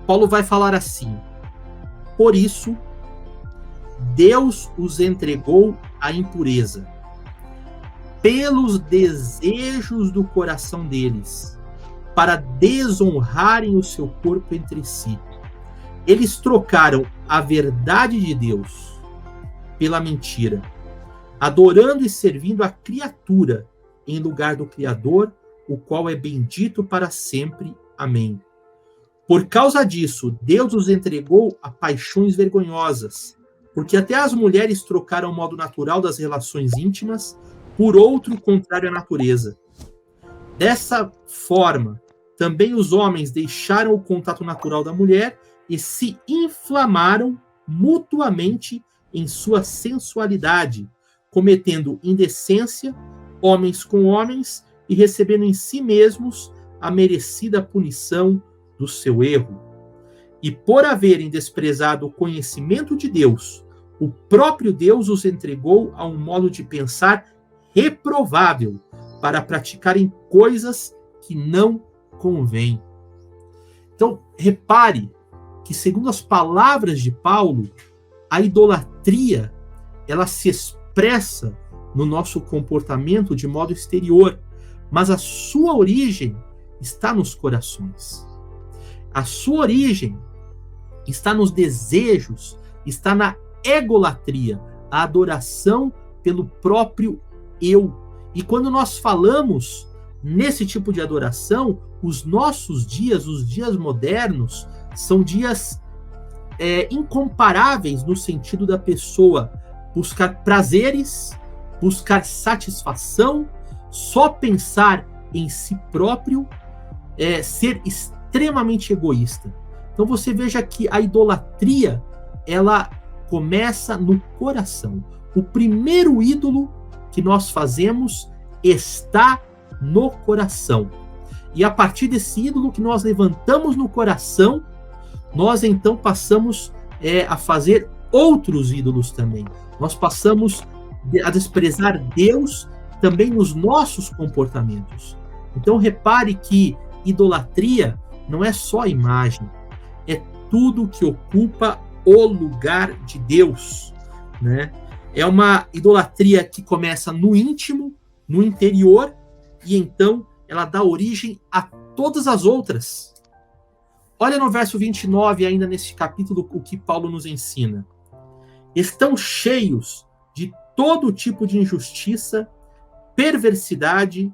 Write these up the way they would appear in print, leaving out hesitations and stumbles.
Paulo vai falar assim: por isso, Deus os entregou à impureza, pelos desejos do coração deles, para desonrarem o seu corpo entre si. Eles trocaram a verdade de Deus pela mentira, adorando e servindo a criatura em lugar do Criador, o qual é bendito para sempre. Amém. Por causa disso, Deus os entregou a paixões vergonhosas, porque até as mulheres trocaram o modo natural das relações íntimas por outro contrário à natureza. Dessa forma, também os homens deixaram o contato natural da mulher e se inflamaram mutuamente em sua sensualidade, cometendo indecência, homens com homens, e recebendo em si mesmos a merecida punição do seu erro. E por haverem desprezado o conhecimento de Deus, o próprio Deus os entregou a um modo de pensar reprovável, para praticarem coisas que não convêm. Então, repare que, segundo as palavras de Paulo, a idolatria, ela se expressa no nosso comportamento de modo exterior, mas a sua origem está nos corações. A sua origem está nos desejos, está na egolatria, a adoração pelo próprio eu. E quando nós falamos nesse tipo de adoração, os nossos dias, os dias modernos, são dias incomparáveis no sentido da pessoa buscar prazeres, buscar satisfação, só pensar em si próprio, ser extremamente egoísta. Então você veja que a idolatria, ela começa no coração. O primeiro ídolo que nós fazemos está no coração. E a partir desse ídolo que nós levantamos no coração, nós então passamos a fazer outros ídolos também. Nós passamos a desprezar Deus também nos nossos comportamentos. Então repare que idolatria não é só imagem, é tudo que ocupa o lugar de Deus, né? É uma idolatria que começa no íntimo, no interior, e então ela dá origem a todas as outras. Olha no verso 29, ainda neste capítulo, o que Paulo nos ensina. Estão cheios de todo tipo de injustiça, perversidade,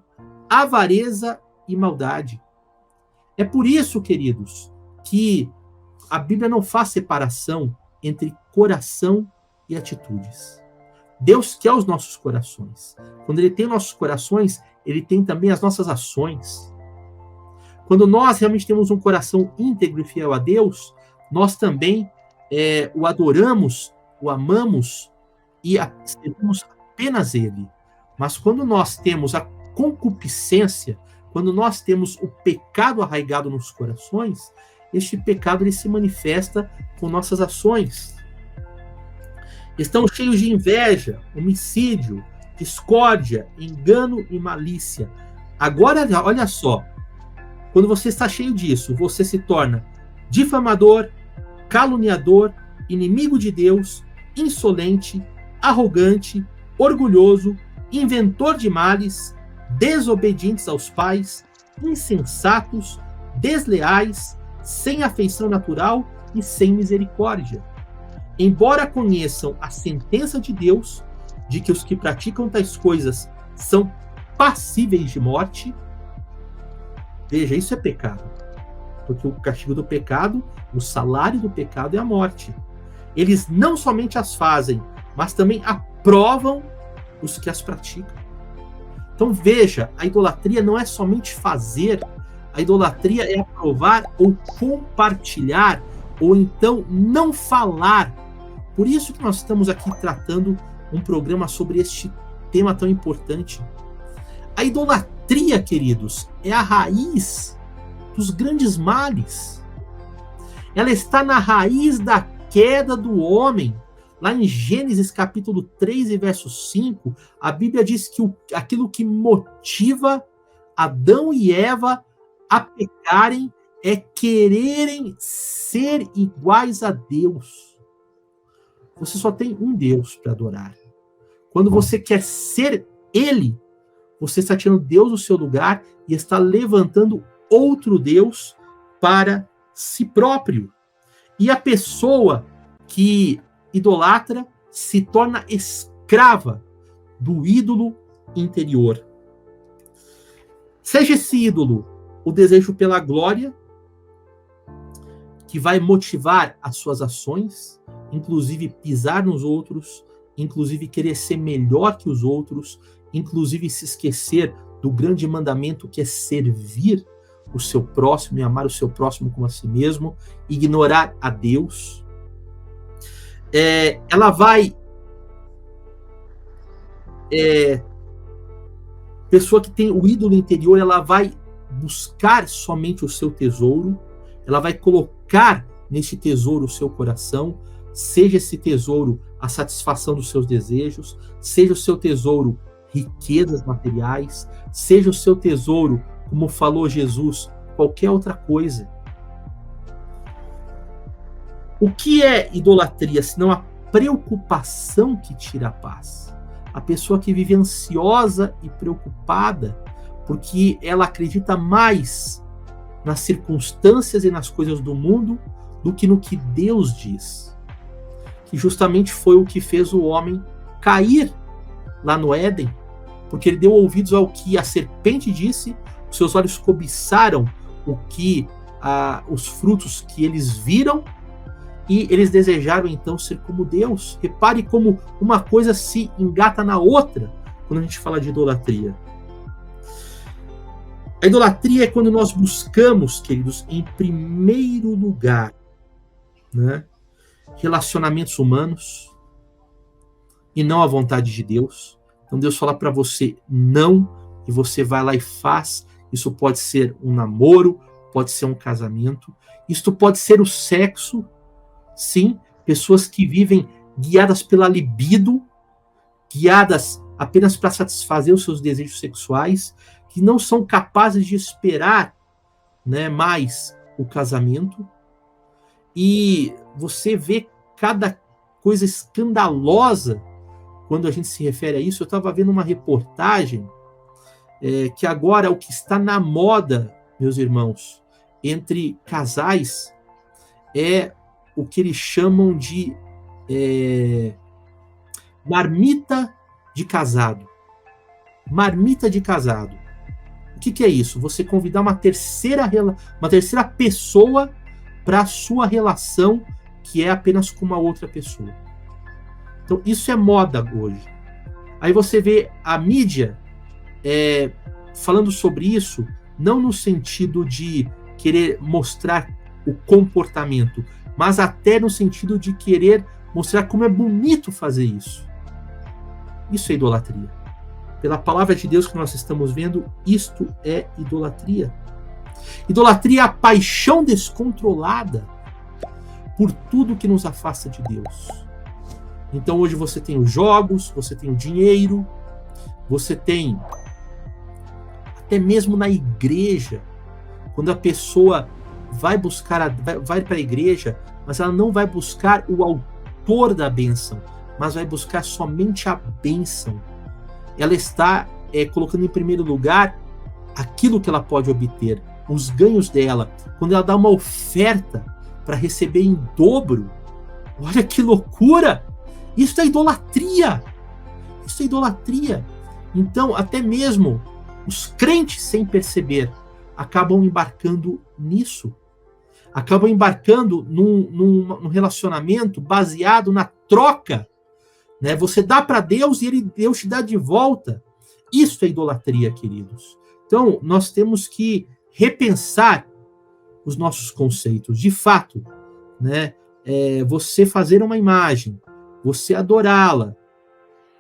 avareza e maldade. É por isso, queridos, que a Bíblia não faz separação entre coração e atitudes. Deus quer os nossos corações. Quando Ele tem nossos corações, Ele tem também as nossas ações. Quando nós realmente temos um coração íntegro e fiel a Deus, nós também o adoramos, o amamos e servimos apenas Ele. Mas quando nós temos a concupiscência, quando nós temos o pecado arraigado nos corações, este pecado ele se manifesta com nossas ações. Estão cheios de inveja, homicídio, discórdia, engano e malícia. Agora, olha só, quando você está cheio disso, você se torna difamador, caluniador, inimigo de Deus, insolente, arrogante, orgulhoso, inventor de males, desobedientes aos pais, insensatos, desleais, sem afeição natural e sem misericórdia. Embora conheçam a sentença de Deus, de que os que praticam tais coisas são passíveis de morte, veja, isso é pecado. Porque o castigo do pecado, o salário do pecado é a morte. Eles não somente as fazem, mas também aprovam os que as praticam. Então veja, a idolatria não é somente fazer, a idolatria é aprovar ou compartilhar, ou então não falar. Por isso que nós estamos aqui tratando um programa sobre este tema tão importante. A idolatria, queridos, é a raiz dos grandes males. Ela está na raiz da queda do homem. Lá em Gênesis capítulo 3 e verso 5, a Bíblia diz que aquilo que motiva Adão e Eva a pecarem é quererem ser iguais a Deus. Você só tem um Deus para adorar. Quando você quer ser Ele, você está tirando Deus do seu lugar e está levantando outro Deus para si próprio. E a pessoa que idolatra se torna escrava do ídolo interior. Seja esse ídolo o desejo pela glória, que vai motivar as suas ações, inclusive pisar nos outros, inclusive querer ser melhor que os outros, inclusive se esquecer do grande mandamento que é servir o seu próximo e amar o seu próximo como a si mesmo, ignorar a Deus. Ela vai... pessoa que tem o ídolo interior, ela vai buscar somente o seu tesouro, ela vai colocar nesse tesouro o seu coração, seja esse tesouro a satisfação dos seus desejos, seja o seu tesouro riquezas materiais, seja o seu tesouro, como falou Jesus, qualquer outra coisa. O que é idolatria, senão a preocupação que tira a paz? A pessoa que vive ansiosa e preocupada, porque ela acredita mais nas circunstâncias e nas coisas do mundo do que no que Deus diz. Que justamente foi o que fez o homem cair lá no Éden, porque ele deu ouvidos ao que a serpente disse, os seus olhos cobiçaram os frutos que eles viram, e eles desejaram então ser como Deus. Repare como uma coisa se engata na outra quando a gente fala de idolatria. A idolatria é quando nós buscamos, queridos, em primeiro lugar, né, relacionamentos humanos e não a vontade de Deus. Então Deus fala para você não, e você vai lá e faz. Isso pode ser um namoro, pode ser um casamento, isto pode ser o sexo. Sim, pessoas que vivem guiadas pela libido, guiadas apenas para satisfazer os seus desejos sexuais, que não são capazes de esperar, né, mais o casamento. E você vê cada coisa escandalosa quando a gente se refere a isso. Eu estava vendo uma reportagem que agora o que está na moda, meus irmãos, entre casais é o que eles chamam de marmita de casado. Marmita de casado. O que é isso? Você convidar uma terceira pessoa para a sua relação, que é apenas com uma outra pessoa. Então, isso é moda hoje. Aí você vê a mídia falando sobre isso, não no sentido de querer mostrar o comportamento, mas até no sentido de querer mostrar como é bonito fazer isso. Isso é idolatria. Pela palavra de Deus que nós estamos vendo, isto é idolatria. Idolatria é a paixão descontrolada por tudo que nos afasta de Deus. Então hoje você tem os jogos, você tem o dinheiro, você tem até mesmo na igreja, quando a pessoa vai para a igreja, mas ela não vai buscar o autor da bênção, mas vai buscar somente a bênção. Ela está colocando em primeiro lugar aquilo que ela pode obter, os ganhos dela. Quando ela dá uma oferta para receber em dobro, olha que loucura! Isso é idolatria! Isso é idolatria. Então, até mesmo os crentes, sem perceber, acabam embarcando nisso. Acabam embarcando num relacionamento baseado na troca. Né? Você dá para Deus e Deus te dá de volta. Isso é idolatria, queridos. Então, nós temos que repensar os nossos conceitos. De fato, né? Você fazer uma imagem, você adorá-la,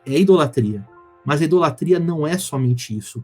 é idolatria. Mas a idolatria não é somente isso.